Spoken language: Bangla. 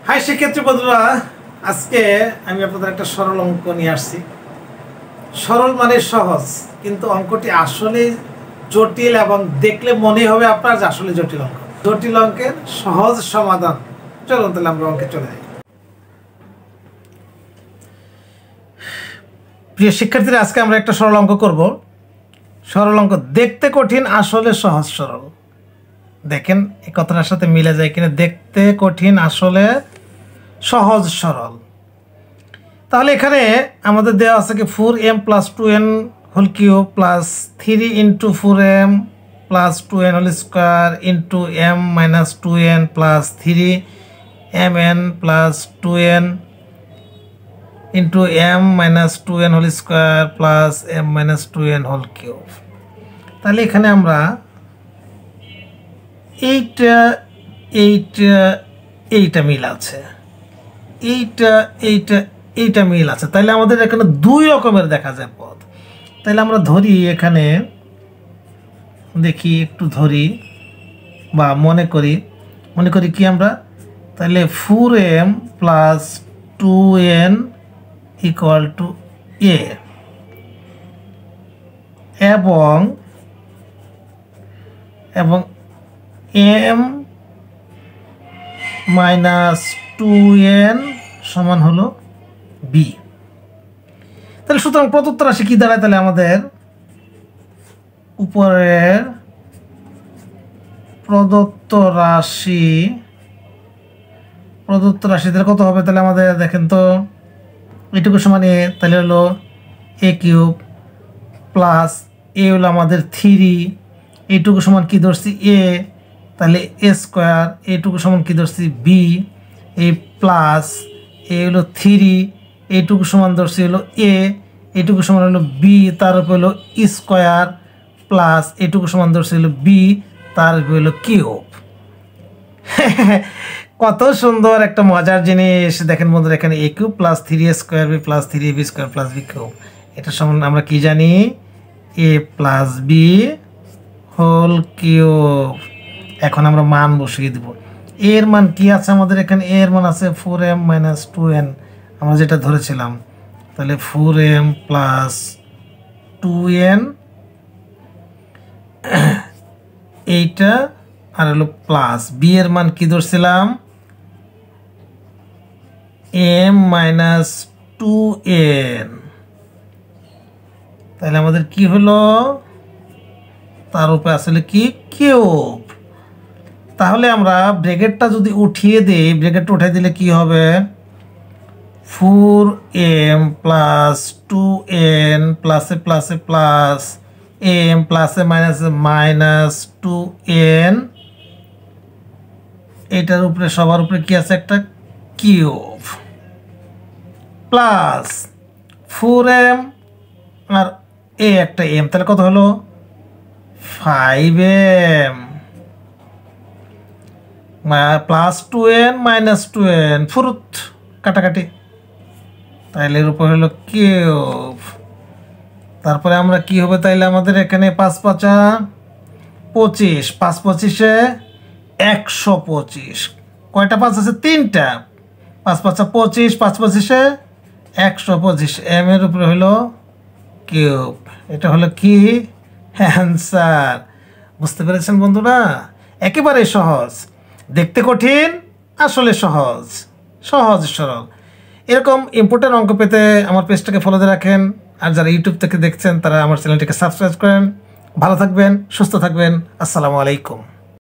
হাই শিক্ষার্থী বন্ধুরা, আজকে আমি আপনাদের একটা সরল অঙ্ক নিয়ে আসছি। সরল মানে সহজ, কিন্তু অঙ্কটি আসলে জটিল এবং দেখলে মনে হবে আপনার যে আসলে জটিল অঙ্ক। জটিল অঙ্কের সহজ সমাধান। চলুন তাহলে আমরা অঙ্কে চলে যাই। প্রিয় শিক্ষার্থীরা, আজকে আমরা একটা সরল অঙ্ক করব। সরল অঙ্ক দেখতে কঠিন, আসলে সহজ সরল। দেখেন এই কথাটার সাথে মিলে যায় কিনা। দেখতে কঠিন, আসলে সহজ সরল। তাহলে এখানে আমাদের দেওয়া আছে কি 4m + 2n whole cube plus 3 × 4m + 2n whole square into m - 2n plus 3mn + 2n into m - 2n whole square plus m - 2n whole cube. তাহলে এখানে আমরা এইটা মিল আছে, এইটা মিল আছে। তাহলে আমাদের এখানে দুই রকমের দেখা যায় পদ। তাহলে আমরা ধরি, এখানে দেখি, একটু ধরি বা মনে করি কি আমরা, তাহলে 4m + 2n = a এবং m - 2n সমান হলো b। তাহলে সুতরাং প্রদত্ত রাশি কি দাঁড়ায়? তাহলে আমাদের উপরের প্রদত্ত রাশি তাহলে কত হবে? তাহলে আমাদের দেখেন তো, এটুকু সমান a, তাহলে হলো a³ প্লাস a হলো আমাদের 3, এইটুকু সমান কি ধরছি a, তাহলে a², এইটুকু সমান কি ধরছি b, a প্লাস a হলো 3, এইটুকু সমান ধরছি হলো a, এইটুকু সমান হলো b, তার উপর হলো স্কোয়ার প্লাস এইটুকু সমান ধরছি হলো b, তার উপর হলো কিউব। কত সুন্দর একটা মজার জিনিস দেখেন বন্ধুরা, এখানে a³ plus 3a² b plus 3ab² plus b³। এটা সমান আমরা কি জানি? a plus b whole cube. এখন আমরা মান বসিয়ে দেব। এর মান কি আছে আমাদের এখানে? এর মান আছে 4m - 2n, আমরা যেটা ধরেছিলাম। তাহলে 4m + 2n, এইটা আর হলো প্লাস b এর মান কি ধরছিলাম? m - 2n। তাহলে আমাদের কি হলো? তার উপরে আসলে কি কিউব। তাহলে আমরা ব্র্যাকেটটা যদি উঠিয়ে দিই, ব্র্যাকেটটা উঠিয়ে দিলে কি হবে? 4m + 2n প্লাসে প্লাসে প্লাস m প্লাসে মাইনাসে মাইনাস 2n, এটার উপরে সবার উপরে কি আছে? একটা কিউব প্লাস 4m আর a একটা m, তাহলে কত হলো? 5m plus 2n minus 2n, ফুরুত কাটাকাটি, তাইলে এর উপর হলো কিউব। তারপরে আমরা কি হবে? তাইলে আমাদের এখানে 5 × 5 = 25, 5 × 25 = 125। কয়টা 5 আছে? 3টা। 5 × 5 = 25, 5 × 25 = 125। m এর উপরে হলো কিউব। এটা হলো কি? অ্যান্সার। বুঝতে পেরেছেন বন্ধুরা? একেবারে সহজ, দেখতে কঠিন, আসলে সহজ সরল। এরকম ইম্পর্টেন্ট অঙ্ক পেতে আমার পেজটাকে ফলো দিয়ে রাখেন। আর যারা ইউটিউব থেকে দেখছেন তারা আমার চ্যানেলটিকে সাবস্ক্রাইব করেন। ভালো থাকবেন, সুস্থ থাকবেন। আসসালামু আলাইকুম।